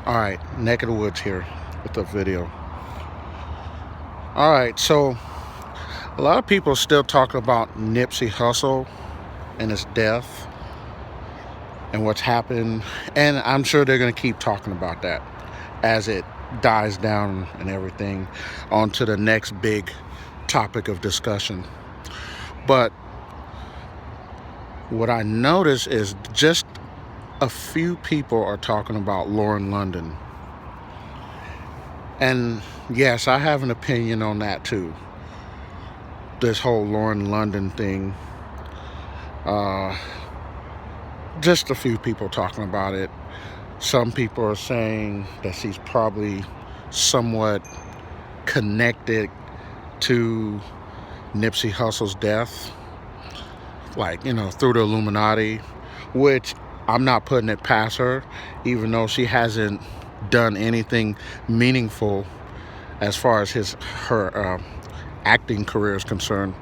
All right, Neck of the Woods here with the video. All right, so a lot of people are still talking about Nipsey Hussle and his death and what's happened, and I'm sure they're going to keep talking about that as it dies down and everything onto the next big topic of discussion. But what I notice is just a few people are talking about Lauren London. And yes, I have an opinion on that too. This whole Lauren London thing. Uh, just a few people talking about it. Some people are saying that she's probably somewhat connected to Nipsey Hussle's death, like, through the Illuminati, which I'm not putting it past her, even though she hasn't done anything meaningful as far as her acting career is concerned.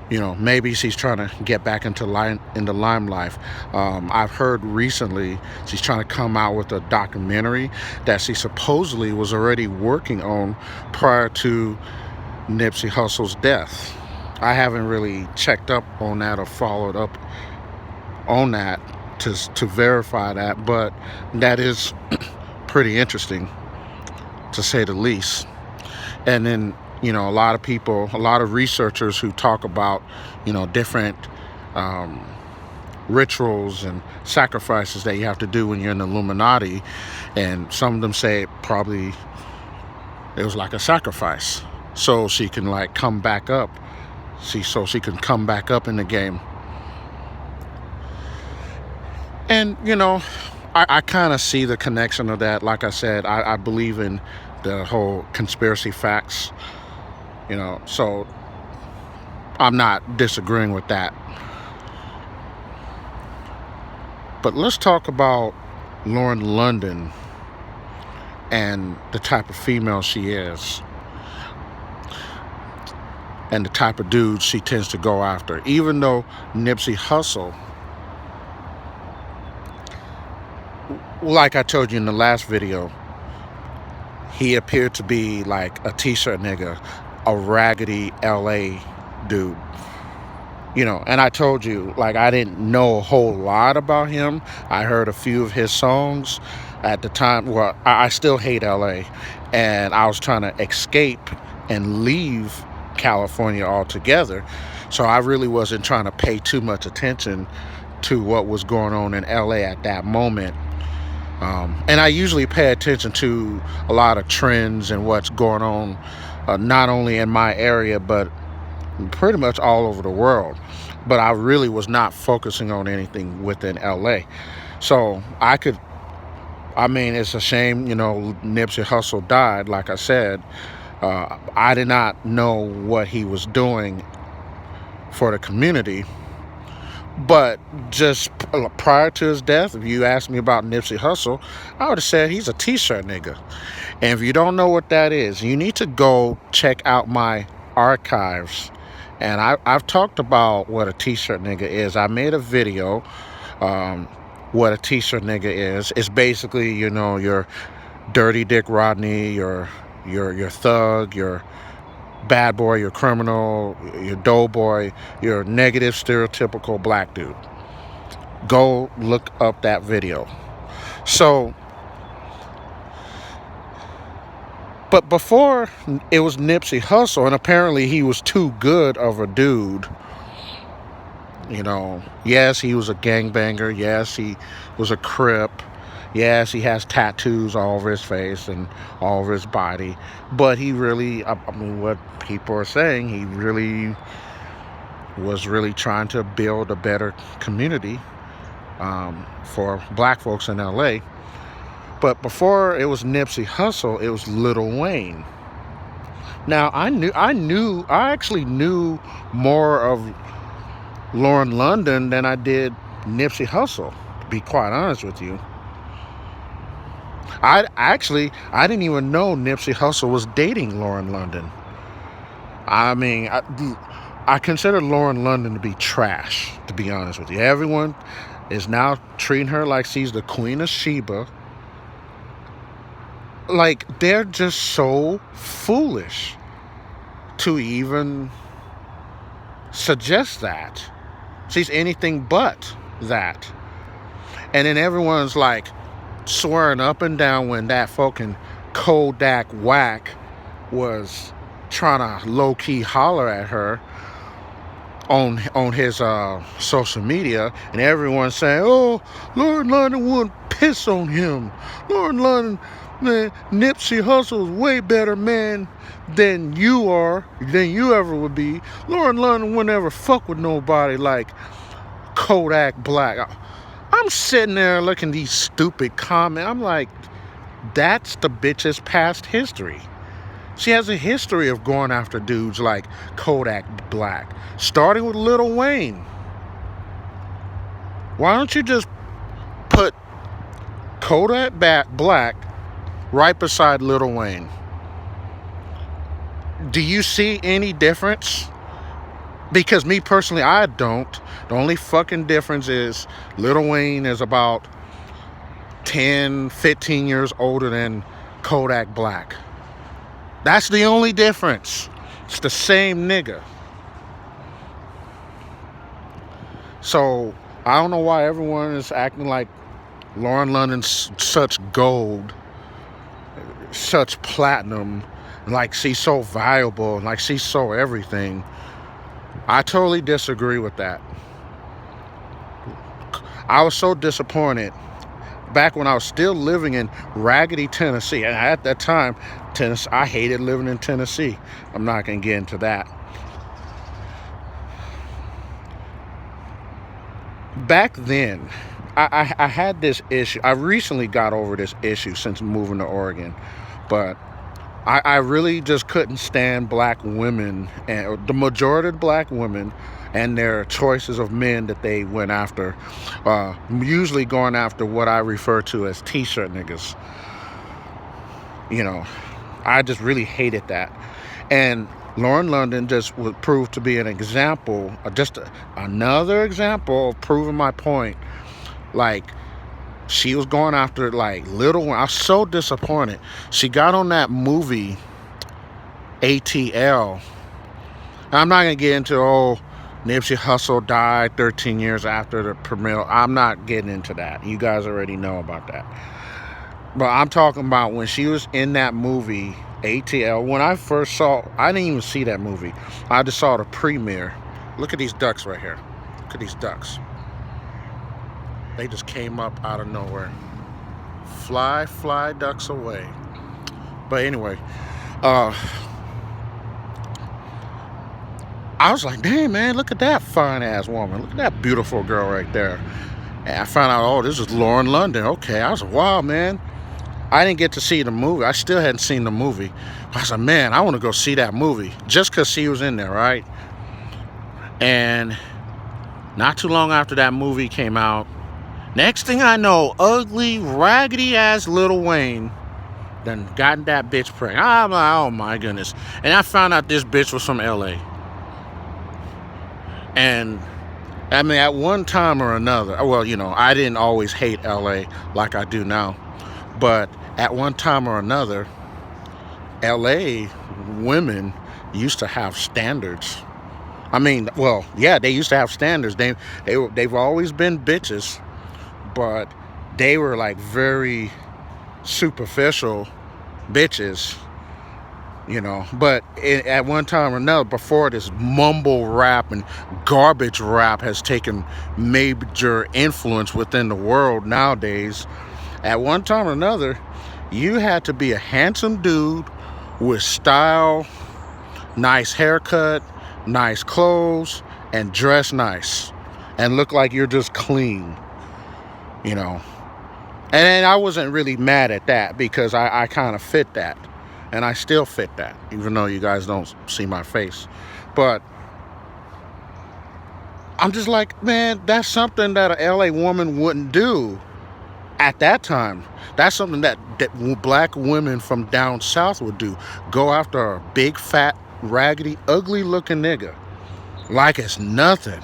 Maybe she's trying to get back into limelight. I've heard recently she's trying to come out with a documentary that she supposedly was already working on prior to Nipsey Hussle's death. I haven't really checked up on that or followed up on that to verify that, but that is pretty interesting, to say the least. And then, a lot of people, a lot of researchers who talk about, different rituals and sacrifices that you have to do when you're in the Illuminati. And some of them say probably it was like a sacrifice so she can like come back up. So she can come back up in the game. And, I kind of see the connection of that. Like I said, I believe in the whole conspiracy facts, so I'm not disagreeing with that. But let's talk about Lauren London and the type of female she is and the type of dude she tends to go after. Even though Nipsey Hussle, like I told you in the last video, he appeared to be like a t-shirt nigga, a raggedy LA dude. And I told you, like, I didn't know a whole lot about him. I heard a few of his songs at the time. Well, I still hate LA, and I was trying to escape and leave California altogether. So I really wasn't trying to pay too much attention to what was going on in LA at that moment. And I usually pay attention to a lot of trends and what's going on, not only in my area, but pretty much all over the world. But I really was not focusing on anything within LA. So it's a shame, Nipsey Hussle died, like I said. I did not know what he was doing for the community. But just prior to his death, if you asked me about Nipsey Hussle, I would have said he's a t-shirt nigga. And if you don't know what that is, you need to go check out my archives. And I've talked about what a t-shirt nigga is. I made a video what a t-shirt nigga is. It's basically, your dirty Dick Rodney, your thug, your bad boy, your criminal, your doughboy, your negative stereotypical black dude. Go look up that video. So, but before it was Nipsey Hussle, and apparently he was too good of a dude. Yes, he was a gangbanger. Yes, he was a Crip. Yes, he has tattoos all over his face and all over his body. But he really, what people are saying, he really was really trying to build a better community for black folks in LA. But before it was Nipsey Hussle, it was Lil Wayne. Now, I actually knew more of Lauren London than I did Nipsey Hussle, to be quite honest with you. I didn't even know Nipsey Hussle was dating Lauren London. I consider Lauren London to be trash, to be honest with you. Everyone is now treating her like she's the Queen of Sheba. Like, they're just so foolish to even suggest that. She's anything but that. And then everyone's like swearing up and down when that fucking Kodak whack was trying to low-key holler at her on his social media, and everyone's saying, "Oh, Lauren London wouldn't piss on him. Lauren London, man, Nipsey Hussle's way better man than you ever would be. Lauren London wouldn't ever fuck with nobody like Kodak Black." I'm sitting there looking at these stupid comments. I'm like, that's the bitch's past history. She has a history of going after dudes like Kodak Black, starting with Lil Wayne. Why don't you just put Kodak Black right beside Lil Wayne? Do you see any difference? Because me personally, I don't. The only fucking difference is Lil Wayne is about 10, 15 years older than Kodak Black. That's the only difference. It's the same nigga. So I don't know why everyone is acting like Lauren London's such gold, such platinum, like she's so valuable, like she's so everything. I totally disagree with that. I was so disappointed back when I was still living in Raggedy, Tennessee. And at that time, Tennessee, I hated living in Tennessee. I'm not going to get into that. Back then, I had this issue. I recently got over this issue since moving to Oregon. But I really just couldn't stand black women, and the majority of black women, and their choices of men that they went after, usually going after what I refer to as t-shirt niggas. You know, I just really hated that. And Lauren London just would prove to be an example, another example of proving my point. Like, she was going after, like, Lil Wayne. I was so disappointed. She got on that movie, ATL. I'm not going to get into, Nipsey Hussle died 13 years after the premiere. I'm not getting into that. You guys already know about that. But I'm talking about when she was in that movie, ATL. When I first I didn't even see that movie. I just saw the premiere. Look at these ducks right here. Look at these ducks. They just came up out of nowhere. Fly, ducks away. But anyway, I was like, dang, man, look at that fine-ass woman. Look at that beautiful girl right there. And I found out, this is Lauren London. Okay, I was like, wow, man. I didn't get to see the movie. I still hadn't seen the movie. I was like, man, I want to go see that movie. Just because she was in there, right? And not too long after that movie came out, next thing I know, ugly, raggedy-ass Lil Wayne done gotten that bitch pregnant. I'm like, oh, my goodness. And I found out this bitch was from L.A. And, I mean, at one time or another, well, I didn't always hate L.A. like I do now. But at one time or another, L.A. women used to have standards. I mean, well, yeah, they used to have standards. They've always been bitches. But they were like very superficial bitches, But at one time or another, before this mumble rap and garbage rap has taken major influence within the world nowadays, at one time or another, you had to be a handsome dude with style, nice haircut, nice clothes, and dress nice, and look like you're just clean. And I wasn't really mad at that because I kind of fit that, and I still fit that, even though you guys don't see my face. But I'm just like, man, that's something that an LA woman wouldn't do at that time. That's something that black women from down south would do. Go after a big, fat, raggedy, ugly looking nigga like it's nothing.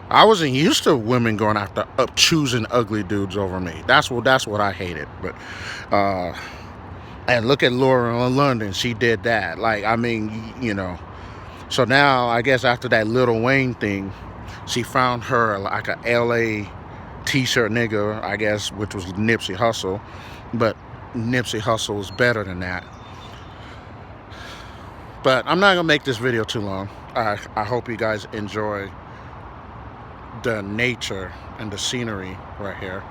I wasn't used to women going after choosing ugly dudes over me. That's what I hated. But and look at Laura London, she did that. Like, I mean, you know. So now I guess after that Lil Wayne thing, she found her like a LA t-shirt nigga, I guess, which was Nipsey Hussle. But Nipsey Hussle was better than that. But I'm not gonna make this video too long. I hope you guys enjoy the nature and the scenery right here.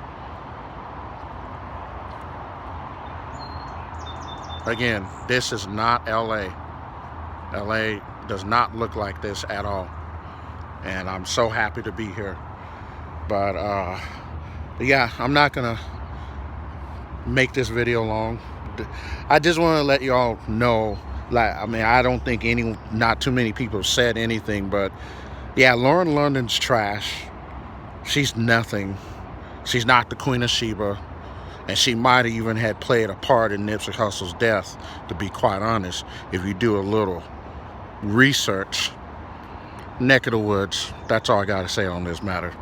Again, this is not LA. LA does not look like this at all. And I'm so happy to be here. But yeah, I'm not gonna make this video long. I just want to let y'all know, like, I mean, I don't think not too many people said anything, but yeah, Lauren London's trash. She's nothing. She's not the Queen of Sheba. And she might have even had played a part in Nipsey Hussle's death, to be quite honest, if you do a little research. Neck of the woods. That's all I got to say on this matter.